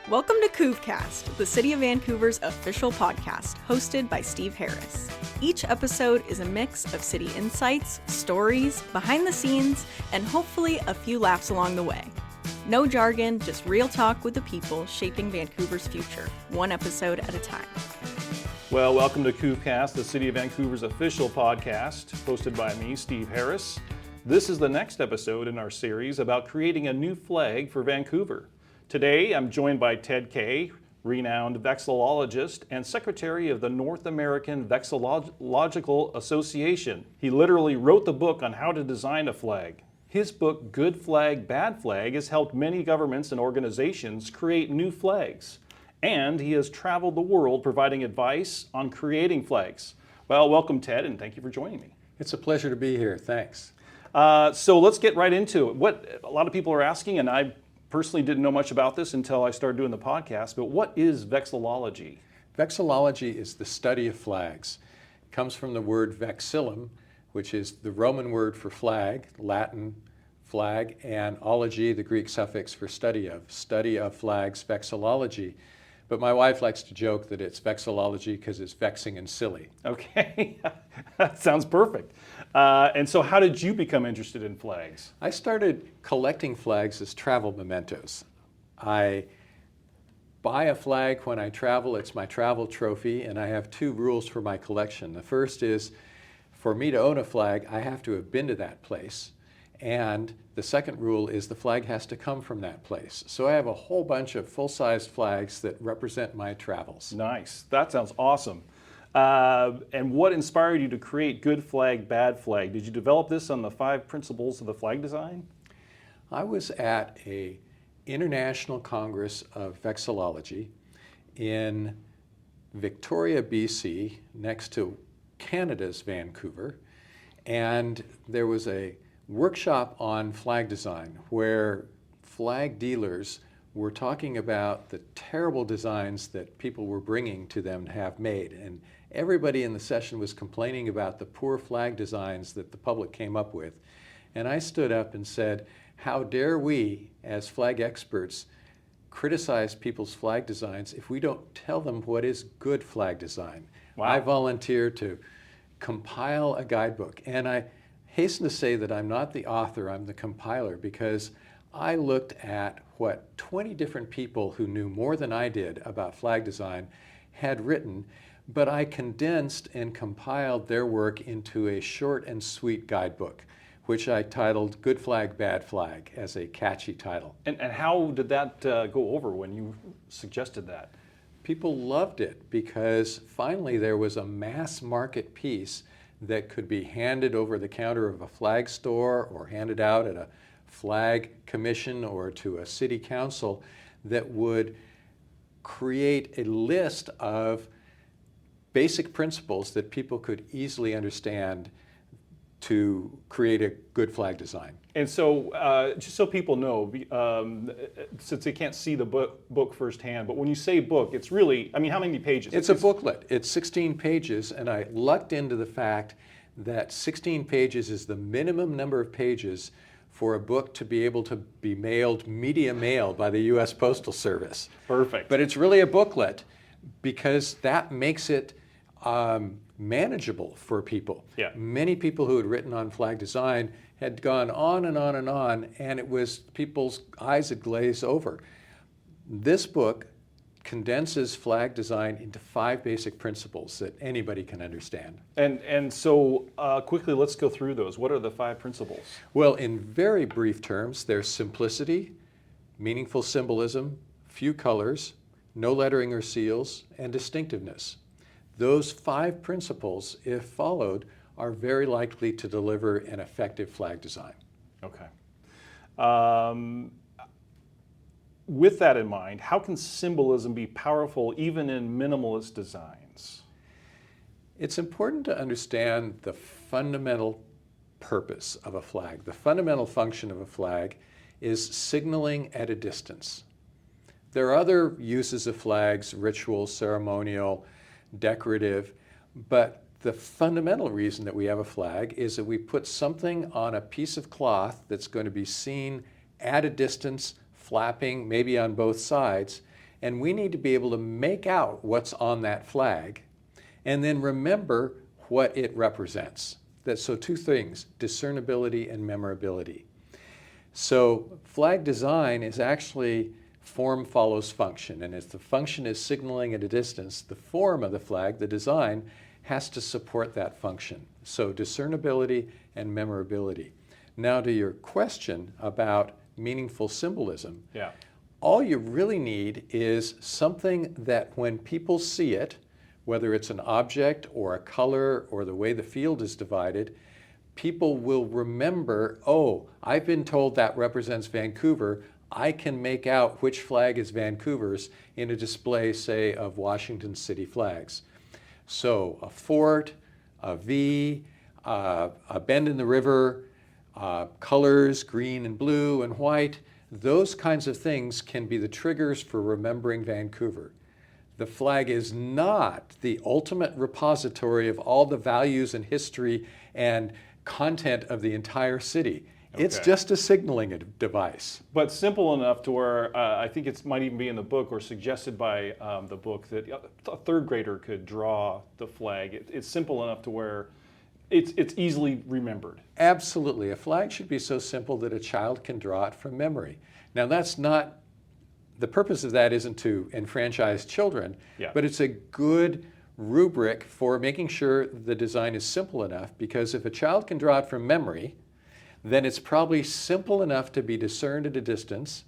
Welcome to CouveCast, the City of Vancouver's official podcast, hosted by Steve Harris. Each episode is a mix of city insights, stories, behind the scenes, and hopefully a few laughs along the way. No jargon, just real talk with the people shaping Vancouver's future, one episode at a time. Well, welcome to CouveCast, the City of Vancouver's official podcast, hosted by me, Steve Harris. This is the next episode in our series about creating a new flag for Vancouver. Today, I'm joined by Ted Kaye, renowned vexillologist and secretary of the North American Vexillological Association. He literally wrote the book on how to design a flag. His book, Good Flag, Bad Flag, has helped many governments and organizations create new flags. And he has traveled the world providing advice on creating flags. Well, welcome, Ted, and thank you for joining me. It's a pleasure to be here. Thanks. So let's get right into it. What a lot of people are asking, and I personally didn't know much about this until I started doing the podcast, but what is vexillology? Vexillology is the study of flags. It comes from the word vexillum, which is the Roman word for flag, Latin flag, and ology, the Greek suffix for study of flags, vexillology. But my wife likes to joke that it's vexillology because it's vexing and silly. Okay, that sounds perfect. And so how did you become interested in flags? I started collecting flags as travel mementos. I buy a flag when I travel. It's my travel trophy, and I have two rules for my collection. The first is, for me to own a flag, I have to have been to that place. And the second rule is the flag has to come from that place. So I have a whole bunch of full-sized flags that represent my travels. Nice. That sounds awesome. And what inspired you to create Good Flag, Bad Flag? Did you develop this on the 5 principles of the flag design? I was at an International Congress of Vexillology in Victoria, BC, next to Canada's Vancouver. And there was a workshop on flag design where flag dealers were talking about the terrible designs that people were bringing to them to have made. And everybody in the session was complaining about the poor flag designs that the public came up with. And I stood up and said, how dare we, as flag experts, criticize people's flag designs if we don't tell them what is good flag design? Wow. I volunteered to compile a guidebook. And I hasten to say that I'm not the author, I'm the compiler, because I looked at what 20 different people who knew more than I did about flag design had written, but I condensed and compiled their work into a short and sweet guidebook, which I titled Good Flag, Bad Flag, as a catchy title. And how did that go over when you suggested that? People loved it because finally there was a mass market piece that could be handed over the counter of a flag store or handed out at a flag commission or to a city council that would create a list of basic principles that people could easily understand to create a good flag design. And so, just so people know, since they can't see the book firsthand, but when you say book, it's really, I mean, how many pages? It's a booklet. It's 16 pages, and I lucked into the fact that 16 pages is the minimum number of pages for a book to be able to be mailed, media mail, by the U.S. Postal Service. Perfect. But it's really a booklet because that makes it manageable for people. Yeah. Many people who had written on flag design had gone on and on and on, and it was people's eyes had glazed over. This book condenses flag design into 5 basic principles that anybody can understand. And so quickly, let's go through those. What are the 5 principles? Well, in very brief terms, there's simplicity, meaningful symbolism, few colors, no lettering or seals, and distinctiveness. Those 5 principles, if followed, are very likely to deliver an effective flag design. Okay. With that in mind, how can symbolism be powerful even in minimalist designs? It's important to understand the fundamental purpose of a flag. The fundamental function of a flag is signaling at a distance. There are other uses of flags, ritual, ceremonial, decorative, but the fundamental reason that we have a flag is that we put something on a piece of cloth that's going to be seen at a distance, flapping maybe on both sides, and we need to be able to make out what's on that flag and then remember what it represents. So two things, discernibility and memorability. So flag design is actually form follows function, and if the function is signaling at a distance, the form of the flag, the design, has to support that function. So discernibility and memorability. Now to your question about meaningful symbolism, all you really need is something that when people see it, whether it's an object or a color or the way the field is divided, people will remember, oh, I've been told that represents Vancouver. I can make out which flag is Vancouver's in a display, say, of Washington city flags. So a fort, a V, a bend in the river, colors, green and blue and white, those kinds of things can be the triggers for remembering Vancouver. The flag is not the ultimate repository of all the values and history and content of the entire city. It's just a signaling device. But simple enough to where I think it might even be in the book or suggested by the book that a third grader could draw the flag. It's simple enough to where it's easily remembered. Absolutely. A flag should be so simple that a child can draw it from memory. Now that's not, the purpose of that isn't to enfranchise children, but it's a good rubric for making sure the design is simple enough, because if a child can draw it from memory, then it's probably simple enough to be discerned at a distance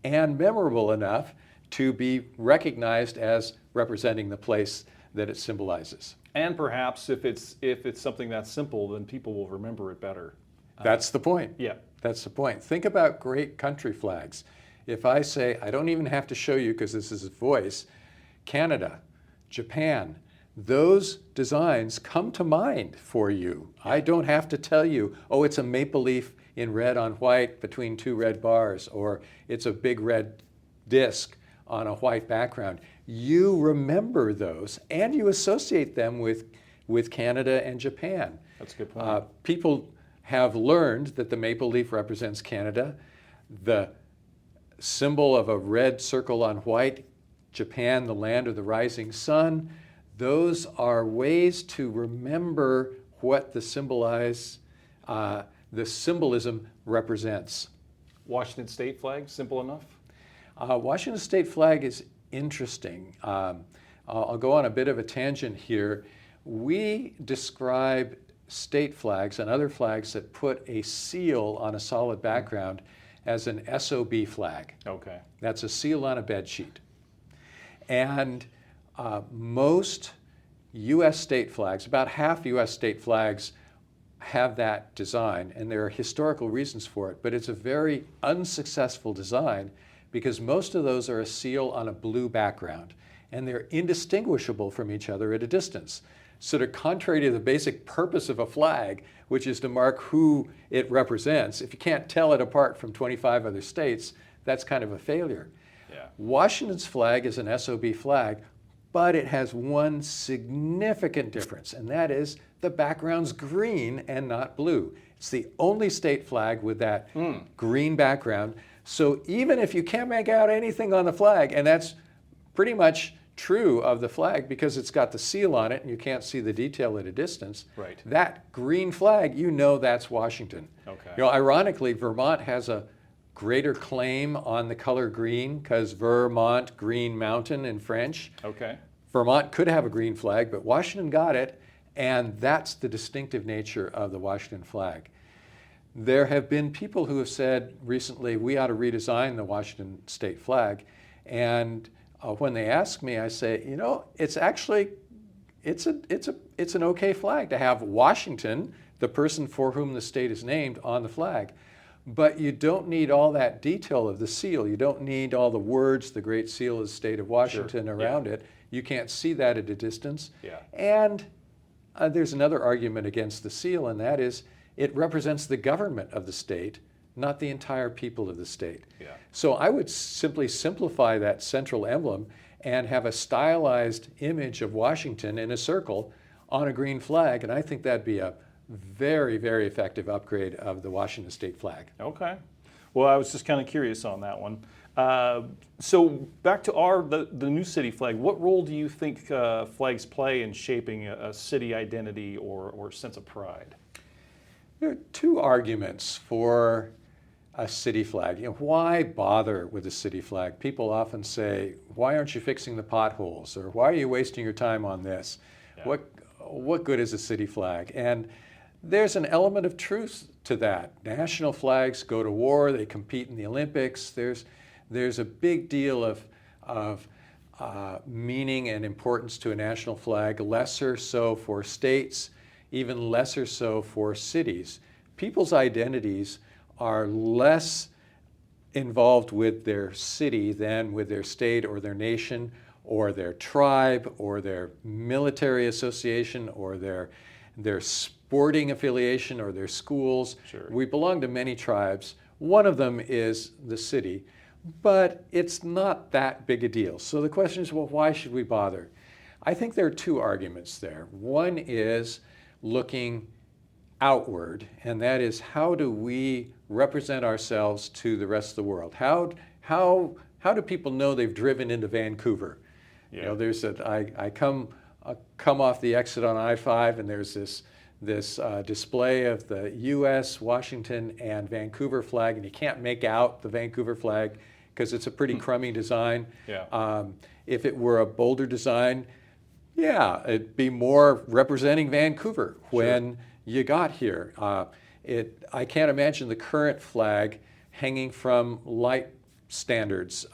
and memorable enough to be recognized as representing the place that it symbolizes. And perhaps if it's something that's simple, then people will remember it better. That's the point. Yeah. That's the point. Think about great country flags. If I say, I don't even have to show you because this is a voice, Canada, Japan, those designs come to mind for you. I don't have to tell you, oh, it's a maple leaf in red on white between two red bars, or it's a big red disc on a white background. You remember those and you associate them with Canada and Japan. That's a good point. People have learned that the maple leaf represents Canada. The symbol of a red circle on white, Japan, the land of the rising sun. Those are ways to remember what the symbolism represents. Washington state flag, simple enough? Washington state flag is interesting. I'll go on a bit of a tangent here. We describe state flags and other flags that put a seal on a solid background as an SOB flag. Okay. That's a seal on a bed sheet. And most U.S. state flags, about half U.S. state flags have that design, and there are historical reasons for it, but it's a very unsuccessful design because most of those are a seal on a blue background, and they're indistinguishable from each other at a distance. So contrary to the basic purpose of a flag, which is to mark who it represents, if you can't tell it apart from 25 other states, that's kind of a failure. Yeah. Washington's flag is an SOB flag, but it has one significant difference, and that is the background's green and not blue. It's the only state flag with that green background. So even if you can't make out anything on the flag, and that's pretty much true of the flag because it's got the seal on it and you can't see the detail at a distance, right. That green flag, you know that's Washington. Okay. You know, ironically, Vermont has a greater claim on the color green because Vermont, green mountain in French. Okay. Vermont could have a green flag, but Washington got it, and that's the distinctive nature of the Washington flag. There have been people who have said recently, we ought to redesign the Washington state flag, and when they ask me, I say, you know, it's actually, it's an okay flag to have Washington, the person for whom the state is named, on the flag. But you don't need all that detail of the seal. You don't need all the words, the Great Seal of the State of Washington around it. You can't see that at a distance. Yeah. And there's another argument against the seal, and that is it represents the government of the state, not the entire people of the state. Yeah. So I would simply simplify that central emblem and have a stylized image of Washington in a circle on a green flag, and I think that'd be a very, very effective upgrade of the Washington state flag. Okay. Well, I was just kind of curious on that one. So back to the new city flag. What role do you think flags play in shaping a city identity or sense of pride? There are two arguments for a city flag. Why bother with a city flag? People often say, why aren't you fixing the potholes? Or why are you wasting your time on this? Yeah. What good is a city flag? And there's an element of truth to that. National flags go to war, they compete in the Olympics. There's a big deal of meaning and importance to a national flag, lesser so for states, even lesser so for cities. People's identities are less involved with their city than with their state or their nation or their tribe or their military association or their sporting affiliation or their schools. Sure. We belong to many tribes. One of them is the city, but it's not that big a deal. So the question is, well, why should we bother? I think there are two arguments there. One is looking outward, and that is, how do we represent ourselves to the rest of the world? How do people know they've driven into Vancouver? Yeah. You know, there's I come off the exit on I-5, and there's this display of the U.S., Washington, and Vancouver flag, and you can't make out the Vancouver flag because it's a pretty crummy design. Yeah. If it were a bolder design, yeah, it'd be more representing Vancouver when you got here. I can't imagine the current flag hanging from light standards,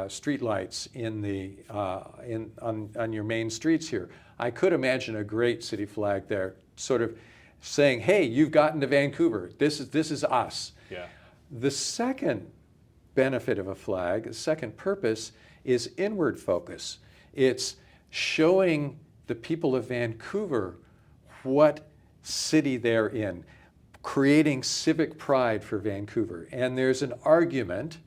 street lights on your main streets here. I could imagine a great city flag there, sort of saying, "Hey, you've gotten to Vancouver. This is us." Yeah. The second benefit of a flag, the second purpose, is inward focus. It's showing the people of Vancouver what city they're in, creating civic pride for Vancouver. And there's an argument,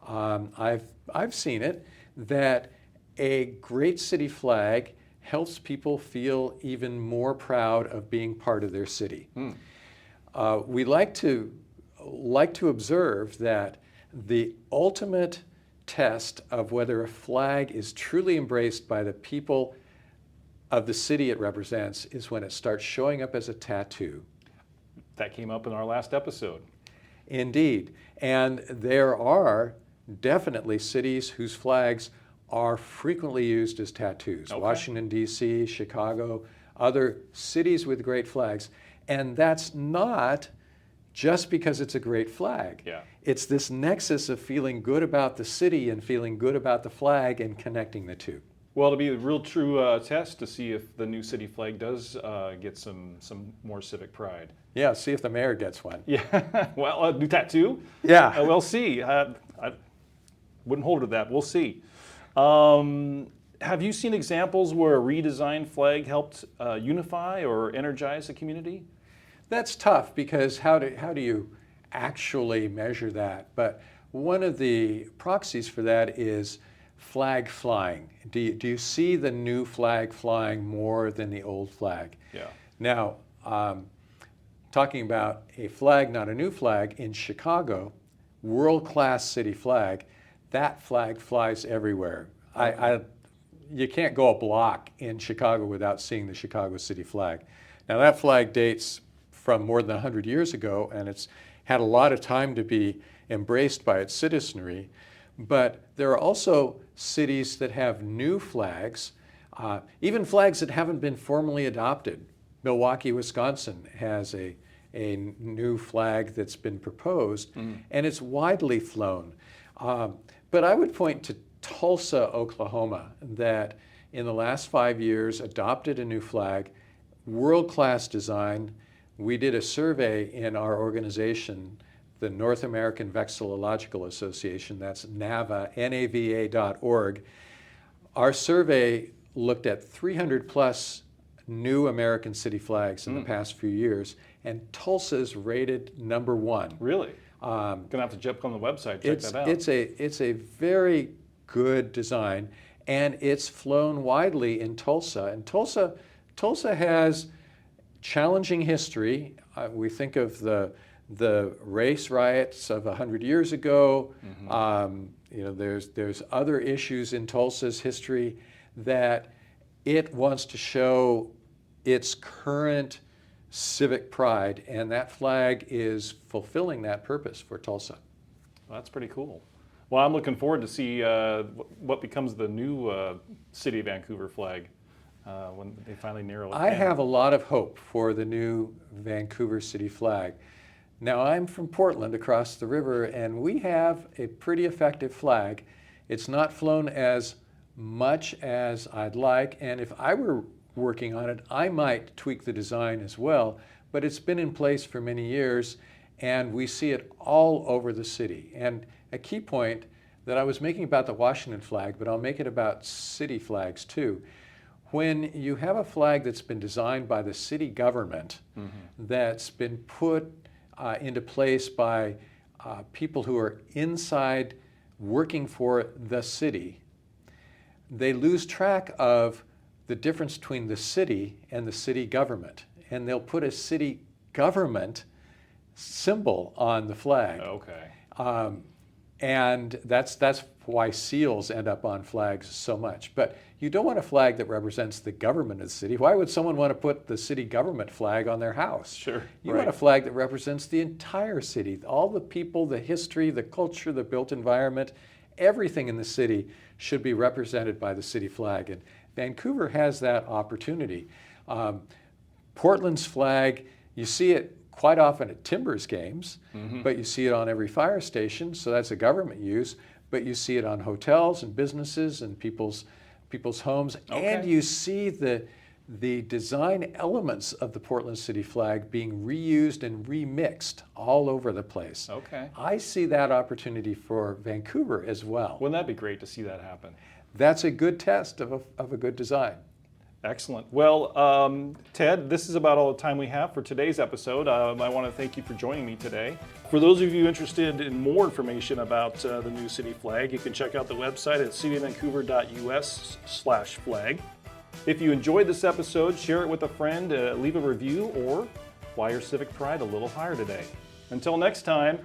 I've seen it, that a great city flag helps people feel even more proud of being part of their city. We like to observe that the ultimate test of whether a flag is truly embraced by the people of the city it represents is when it starts showing up as a tattoo. That came up in our last episode. Indeed. And there are definitely cities whose flags are frequently used as tattoos. Okay. Washington, D.C., Chicago, other cities with great flags. And that's not just because it's a great flag. Yeah. It's this nexus of feeling good about the city and feeling good about the flag and connecting the two. Well, it'll be a real true test to see if the new city flag does get some more civic pride. Yeah, see if the mayor gets one. Yeah. Well, a new tattoo? Yeah. We'll see. I wouldn't hold to that. We'll see. Have you seen examples where a redesigned flag helped unify or energize the community? That's tough because how do you actually measure that? But one of the proxies for that is flag flying. Do you see the new flag flying more than the old flag? Yeah. Now, talking about a flag, not a new flag, in Chicago, world-class city flag, that flag flies everywhere. Okay. You can't go a block in Chicago without seeing the Chicago city flag. Now that flag dates from more than 100 years ago, and it's had a lot of time to be embraced by its citizenry. But there are also cities that have new flags, even flags that haven't been formally adopted. Milwaukee, Wisconsin has a new flag that's been proposed, and it's widely flown. But I would point to Tulsa, Oklahoma, that in the last 5 years adopted a new flag, world-class design. We did a survey in our organization, the North American Vexillological Association, that's NAVA, NAVA.org. Our survey looked at 300 plus new American city flags in the past few years, and Tulsa's rated number one. Really? Gonna have to jump on the website, check that out. It's a very good design, and it's flown widely in Tulsa. And Tulsa has challenging history. We think of the the race riots of 100 years ago. There's other issues in Tulsa's history that it wants to show its current civic pride, and that flag is fulfilling that purpose for Tulsa. Well, that's pretty cool. Well, I'm looking forward to see what becomes the new City of Vancouver flag when they finally narrow it down. I have a lot of hope for the new Vancouver City flag. Now, I'm from Portland across the river, and we have a pretty effective flag. It's not flown as much as I'd like, and if I were working on it, I might tweak the design as well, but it's been in place for many years, and we see it all over the city. And a key point that I was making about the Washington flag, but I'll make it about city flags too. When you have a flag that's been designed by the city government, that's been put into place by people who are inside working for the city, they lose track of the difference between the city and the city government. And they'll put a city government symbol on the flag. Okay. And that's why seals end up on flags so much. But you don't want a flag that represents the government of the city. Why would someone want to put the city government flag on their house? Sure. You want a flag that represents the entire city, all the people, the history, the culture, the built environment, everything in the city should be represented by the city flag. And Vancouver has that opportunity. Portland's flag, you see it quite often at Timbers games, but you see it on every fire station, so that's a government use, but you see it on hotels and businesses and people's homes, and you see the design elements of the Portland City flag being reused and remixed all over the place. Okay. I see that opportunity for Vancouver as well. Wouldn't that be great to see that happen? That's a good test of a good design. Excellent. Well, Ted, this is about all the time we have for today's episode. I want to thank you for joining me today. For those of you interested in more information about the new city flag, you can check out the website at cityofvancouver.us/flag. If you enjoyed this episode, share it with a friend, leave a review, or fly your civic pride a little higher today. Until next time,